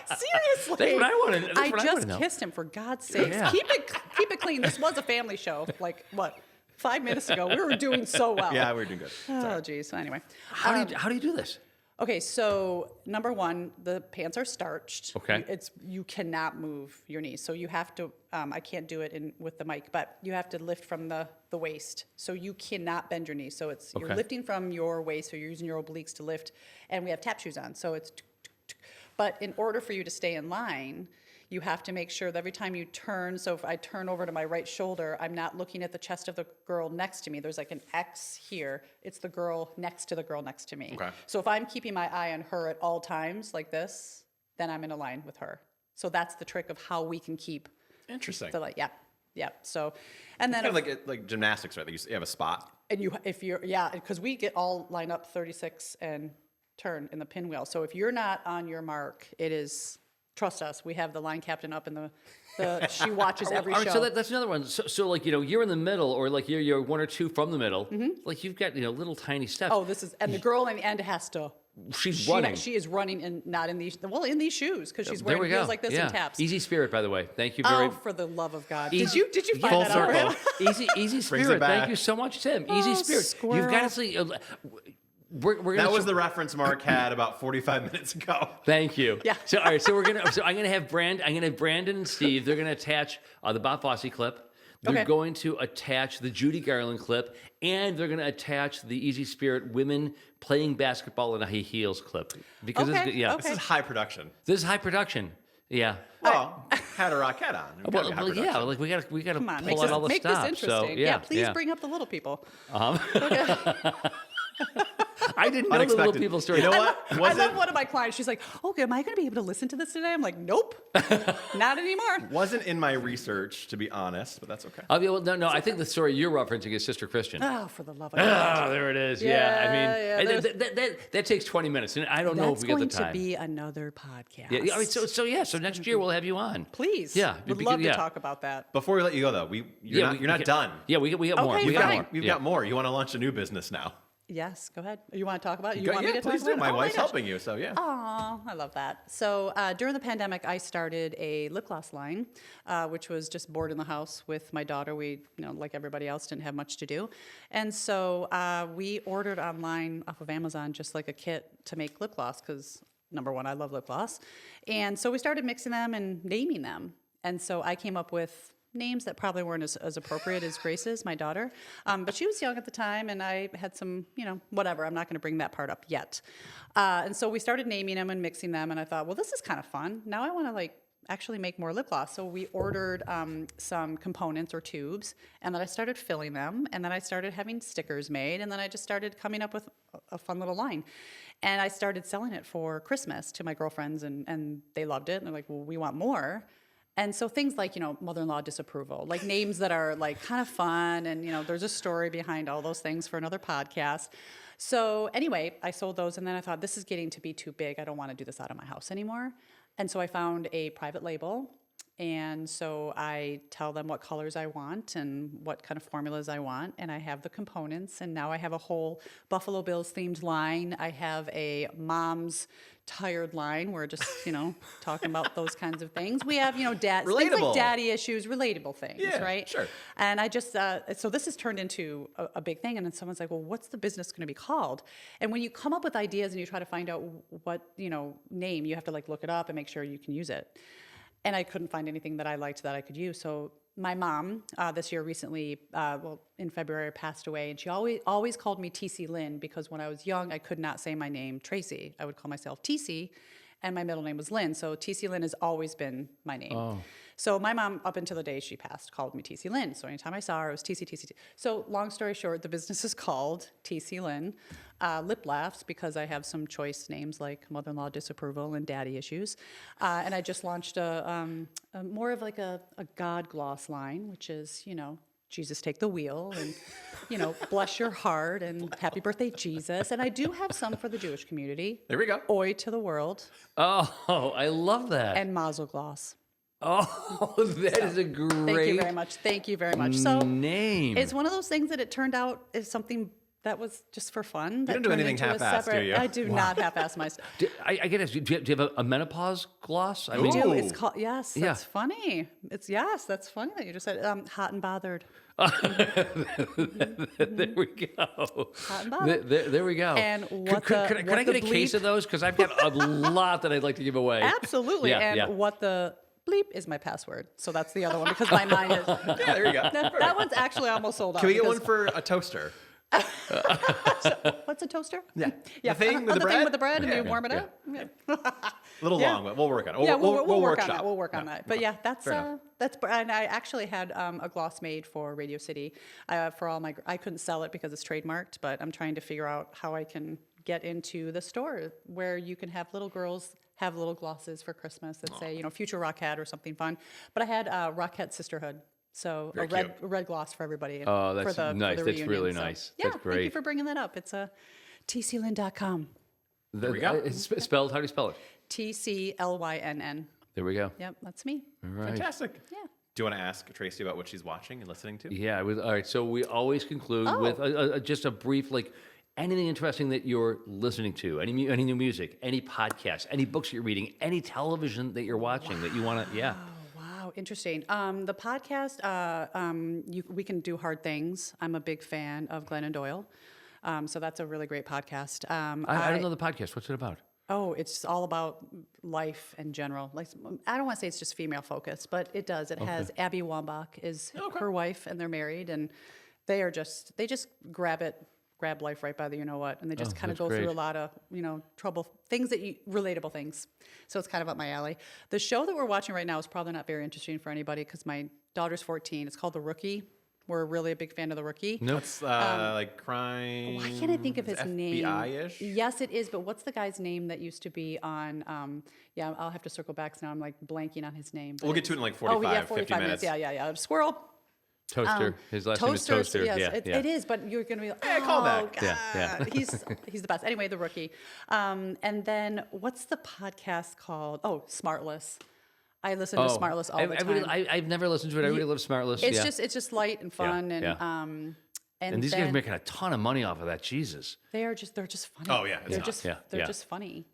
seriously. That's what I want to. I just kissed him, for God's sakes. Yeah. Keep it clean. This was a family show. Like what? 5 minutes ago, we were doing so well. Yeah, we're doing good. Oh, geez. So anyway, How do you do this? okay. So number one, the pants are starched. Okay. You cannot move your knees, so you have to. I can't do it with the mic, but you have to lift from the waist. So you cannot bend your knees. So you're Okay. lifting from your waist, so you're using your obliques to lift. And we have tap shoes on, so it's. But in order for you to stay in line, you have to make sure that every time you turn, so if I turn over to my right shoulder, I'm not looking at the chest of the girl next to me. There's like an X here. It's the girl next to the girl next to me. Okay. So if I'm keeping my eye on her at all times like this, then I'm in a line with her. So that's the trick of how we can keep Interesting. the, like, yeah. So, and then, Kind of like gymnastics, right? You have a spot. and because we get all line up 36 and turn in the pinwheel. So if you're not on your mark, it is, trust us, we have the line captain up in the she watches every All right, show. so that's another one. So like, you're in the middle, or like you're one or two from the middle. Like you've got, little tiny steps. Oh, and the girl in the end has to. She's running. She is running, and not in these. Well, in these shoes, because she's There wearing we go. heels like this Yeah. and taps. Easy Spirit, by the way. Thank you very Oh, for the love of God! Easy- Did you find Full that out? circle. Ryan? Easy it Spirit. back. Thank you so much, Tim. Easy Oh, Spirit. You've got to squirrel. see. We're gonna That was the reference Mark had about 45 minutes ago. Thank you. Yeah. So all right. So I'm gonna have Brandon and Steve. They're gonna attach the Bob Fosse clip. They're Okay. going to attach the Judy Garland clip, and they're going to attach the Easy Spirit women playing basketball in high heels clip. Because Okay, it's, yeah, okay. This is high production. this is high production. Yeah. Well, had a Rockette on. We've gotta be high Well, yeah, production. like we got to Come on, pull out all the make stops. this So interesting. yeah, Please bring up the little people. I didn't know the little Unexpected. people story. You know what? I love one of my clients. She's like, "Okay, am I going to be able to listen to this today?" I'm like, "Nope, not anymore." Wasn't in my research, to be honest, but that's okay. Well, no. I think the story you're referencing is Sister Christian. Oh, for the love of God! Oh, there it is. Yeah, I mean, that takes 20 minutes, and I don't know if That's we got the going time. to be another podcast. Yeah, I mean, so next year we'll have you on. Please, Yeah, would because- love yeah. to talk about that. Before we let you go, though, you're not done. Yeah, we got more. Okay, We got fine. more. We've Yeah. got more. You want to launch a new business now? Yes, go ahead. You want to talk about it? You Go- want yeah, me to please talk do. about it? My Oh wife's gosh. helping you, so yeah. Aw, I love that. So during the pandemic, I started a lip gloss line, which was just bored in the house with my daughter. We, like everybody else, didn't have much to do. And so we ordered online off of Amazon just like a kit to make lip gloss because, number one, I love lip gloss. And so we started mixing them and naming them. And so I came up with names that probably weren't as appropriate as Grace's, my daughter. But she was young at the time, and I had some, whatever. I'm not going to bring that part up yet. And so we started naming them and mixing them, and I thought, well, this is kind of fun. Now I want to, actually make more lip gloss. So we ordered some components or tubes, and then I started filling them, and then I started having stickers made, and then I just started coming up with a fun little line. And I started selling it for Christmas to my girlfriends, and they loved it, and they're like, well, we want more. And so things like, mother-in-law disapproval, like names that are like kind of fun, and there's a story behind all those things for another podcast. So anyway, I sold those, and then I thought, this is getting to be too big. I don't want to do this out of my house anymore. And so I found a private label, and so I tell them what colors I want and what kind of formulas I want, and I have the components, and now I have a whole Buffalo Bills themed line. I have a mom's tired line. We're just, talking about those kinds of things. We have, things like Relatable. daddy issues, relatable things, Yeah, right? sure. And I just, so this has turned into a big thing, and then someone's like, well, what's the business going to be called? And when you come up with ideas and you try to find out what, name, you have to look it up and make sure you can use it. And I couldn't find anything that I liked that I could use. So my mom this year recently, in February, passed away, and she always called me TC Lynn because when I was young, I could not say my name Tracy. I would call myself TC, and my middle name was Lynn. So TC Lynn has always been my name. Oh. So my mom, up until the day she passed, called me TC Lynn. So anytime I saw her, it was TC. So long story short, the business is called TC Lynn. Lip Laughs, because I have some choice names like mother-in-law disapproval and daddy issues. And I just launched a more of a God gloss line, which is, Jesus Take the Wheel and, bless your heart and happy birthday, Jesus. And I do have some for the Jewish community. There we go. Oi to the world Oh, I love that. and Mazel Gloss. Oh, that is a great Thank you very much. Thank you very much. So name. it's one of those things that it turned out is something that was just for fun. That don't do turned anything into a half-assed, do separate- you? I do not half-ass my stuff. I get it. Do you have a menopause gloss? I I do. Ooh. It's called, yes, Yeah. that's funny. That's funny that you just said hot and bothered. There we go. Hot and bothered. There we go. And what could the- I what get the a case bleep- of those? Because I've got a lot that I'd like to give away. Absolutely. Yeah, and yeah. what the bleep is my password. So that's the other one because my mind is. Yeah, there you go. That one's actually almost sold out. Can we get because- one for a toaster? What's a toaster? Yeah. Yeah. The thing with the bread? thing with the bread and Yeah. you warm it Yeah. up. Yeah. A little Yeah. long, but we'll work on it. Yeah, we'll work on workshop. that. We'll work on that. But yeah, Fair enough. and I actually had a gloss made for Radio City for all my. I couldn't sell it because it's trademarked, but I'm trying to figure out how I can get into the store where you can have little girls have little glosses for Christmas that say Future Rockette or something fun. But I had Rockette Sisterhood. So Very a red gloss for everybody. Oh, that's for the, nice. For the That's reunion. really So, nice. Yeah, That's thank you great. for bringing that up. It's tclyn.com. There we go. It's spelled. How do you spell it? TCLYNN. There we go. Yep, that's me. All right. Fantastic. Yeah. Do you want to ask Tracy about what she's watching and listening to? Yeah. All right. So we always conclude Oh. with just a brief, anything interesting that you're listening to, any new music, any podcast, any books you're reading, any television that you're watching that you want to. Yeah. Wow, interesting. The podcast, we can do hard things. I'm a big fan of Glennon Doyle, so that's a really great podcast. I don't know the podcast. What's it about? Oh, it's all about life in general. I don't want to say it's just female focused, but it does. It has Abby Wambach is her wife, and they're married, and they just grab life right by the and they just kind of that's go through great. a lot of trouble things relatable things. So it's kind of up my alley. The show that we're watching right now is probably not very interesting for anybody because my daughter's 14. It's called The Rookie. We're really a big fan of The Rookie. Nope. It's like crime. Why can't I think of his name? FBI-ish? Yes, it is. But what's the guy's name that used to be on? I'll have to circle back 'cause now. I'm blanking on his name. We'll get to it in 45, 45 50 minutes. Yeah. Squirrel. Toaster. His last name is Toaster. Yes, Yeah. it is. But you're going to be like, Yeah, call back. God. Yeah. He's the best. Anyway, The Rookie. And then what's the podcast called? Oh, Smartless. I listen to Smartless all the time. I've never listened to it. I really love Smartless. It's just light and fun yeah. and these guys then are making a ton of money off of that. Jesus. they're just funny. Oh, yeah, it's they're hot. just Yeah, they're yeah. just funny.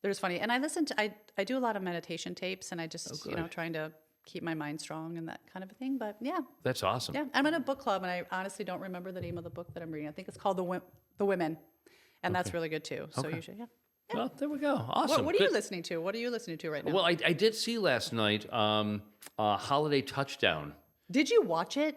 They're just funny. And I listen to I do a lot of meditation tapes, and I just trying to keep my mind strong and that kind of a thing. But yeah, That's awesome. yeah. I'm in a book club, and I honestly don't remember the name of the book that I'm reading. I think it's called The Women, and that's really good too. So you should Well, there we go. Awesome. What are you Good. listening to? What are you listening to right now? Well, I did see last night Holiday Touchdown. Did you watch it?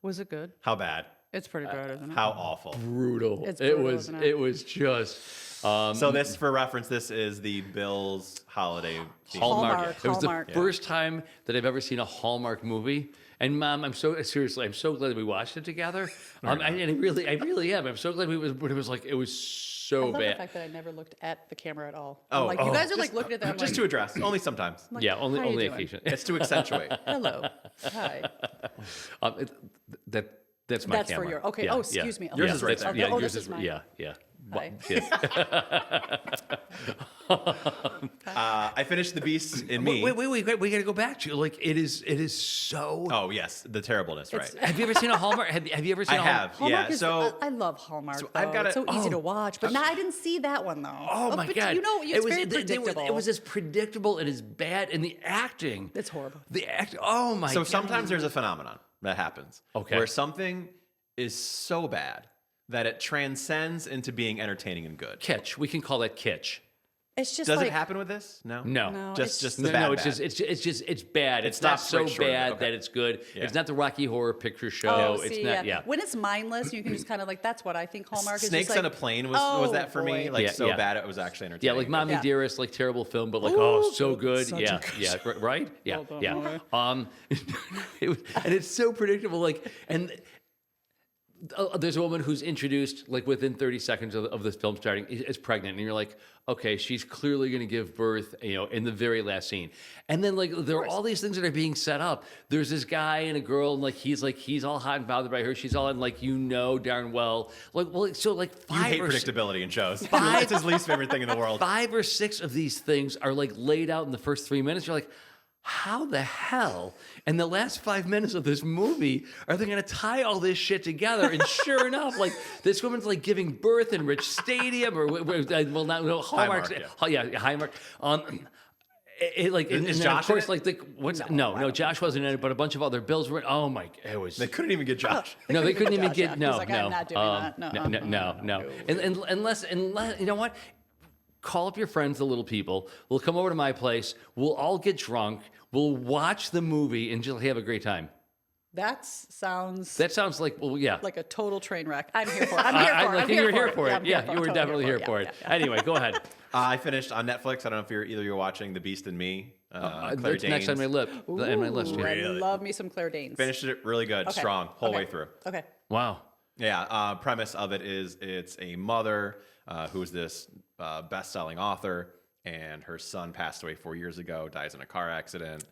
Was it good? How bad? It's pretty good, isn't it? How awful. Brutal. It's it brutal, was. isn't It it? was just. So this, for reference, this is the Bills holiday theme. Hallmark. It was Hallmark. the first time that I've ever seen a Hallmark movie. And Mom, I'm so glad that we watched it together. And I really am. I'm so glad but it was I so love the bad. fact that I never looked at the camera at all. Oh, I'm you guys are looking at them. Just to address, only sometimes. like, Yeah, how only are you doing? occasion. It's to accentuate. Hello. Hi. That's my That's for camera. your. Okay. Yeah, oh, yeah. excuse me. Yours is right that's- there. okay. Oh, yours this is mine. Yeah. Hi. I finished The Beast in Me. Wait, we got to go back to it is so. Oh, yes. The terribleness, right. Have you ever seen a Hallmark? Have you ever seen? I have. Hallmark Yeah. is, So I love Hallmark. so I've though. got It's so a- easy to watch, but I didn't see that one though. Oh my but God! it's very predictable. It was as predictable and as bad, and the acting. It's horrible. The act. Oh my! So God. sometimes there's a phenomenon that happens. Okay. Where something is so bad that it transcends into being entertaining and good. kitsch. We can call that kitsch. It's just Does like it happen with this? No. No, Just it's- the No, bad. no, it's bad. just it's bad. It's not not so right short of it. bad Okay. that it's good. Yeah. It's not the Rocky Horror Picture Show. Oh, it's see, not. yeah. When it's mindless, you can just kind of that's what I think Hallmark is. Snakes just on like, a Plane was that for me? boy. Like Yeah, so yeah. bad it was actually Yeah, entertaining. like Mommy Yeah. Dearest, like terrible film, but Ooh, so good. such a Yeah, good yeah, right. Yeah, Well done, yeah. Molly. And it's so predictable. And there's a woman who's introduced like within 30 seconds of this film starting is pregnant, and you're like, okay, she's clearly going to give birth, in the very last scene. And then like there are all these things that are being set up. There's this guy and a girl, and he's all hot and bothered by her. She's all in darn well. So You five hate or predictability in shows. It's his least favorite thing in the world. 5 or 6 of these things are like laid out in the first 3 minutes. You're like, how the hell? And the last 5 minutes of this movie, are they going to tie all this shit together? And sure enough, like this woman's like giving birth in Rich Stadium Hallmark. Hallmark, Hallmark. Is Josh of course, in no, Josh wasn't in it, but a bunch of other bills were. Oh my, it was. They couldn't even get Josh. No, they couldn't even get. He's No, like, no, I'm not doing that. no. And unless you know what. Call up your friends, the little people. We'll come over to my place. We'll all get drunk. We'll watch the movie and just have a great time. That sounds like, well, yeah. like a total train wreck. I'm here for it. I'm here for it. Yeah, you were definitely here for it. Anyway, go ahead. I finished on Netflix. I don't know if you're watching The Beast and Me. Claire It's next on my list. Ooh, On my list. Yeah. I love me some Claire Danes. Finished it really good, strong, whole way through. Okay. Wow. Yeah, premise of it is it's a mother who's this best-selling author, and her son passed away 4 years ago, dies in a car accident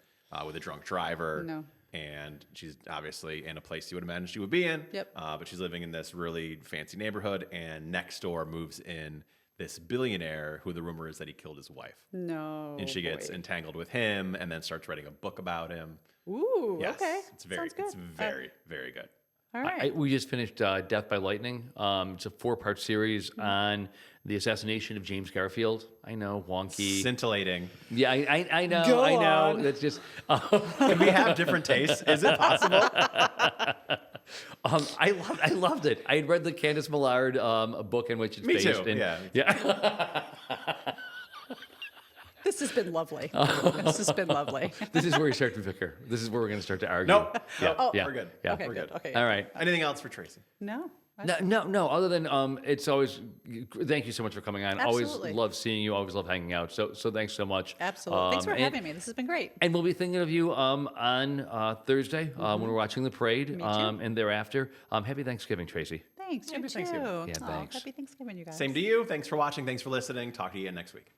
with a drunk driver. No. And she's obviously in a place you would imagine she would be in. Yep. But she's living in this really fancy neighborhood, and next door moves in this billionaire who the rumor is that he killed his wife. No. And she gets entangled with him and then starts writing a book about him. Ooh, Yes, okay. It's very, Sounds good. very good. All right. We just finished Death by Lightning. It's a 4-part series on the assassination of James Garfield. I know, wonky. Scintillating. Yeah, I know. Go I know. on. That's just. Can we have different tastes? Is it possible? I loved it. I had read the Candace Millard book in which it's Me based. too, And, yeah. This has been lovely. This has been lovely. This is where we start to bicker. This is where we're going to start to argue. Nope. Yeah, Yeah. we're good. Yeah. Okay, we're good. Okay. All right. Anything else for Tracy? No. No. Other than it's always. Thank you so much for coming on. Absolutely. Always love seeing you. Always love hanging out. So thanks so much. Absolutely. Thanks for having me. This has been great. And we'll be thinking of you on Thursday when we're watching the parade. Me too. And thereafter. Happy Thanksgiving, Tracy. Thanks. Happy You too. Thanksgiving. Yeah, Aw, thanks. Happy Thanksgiving, you guys. Same to you. Thanks for watching. Thanks for listening. Talk to you again next week.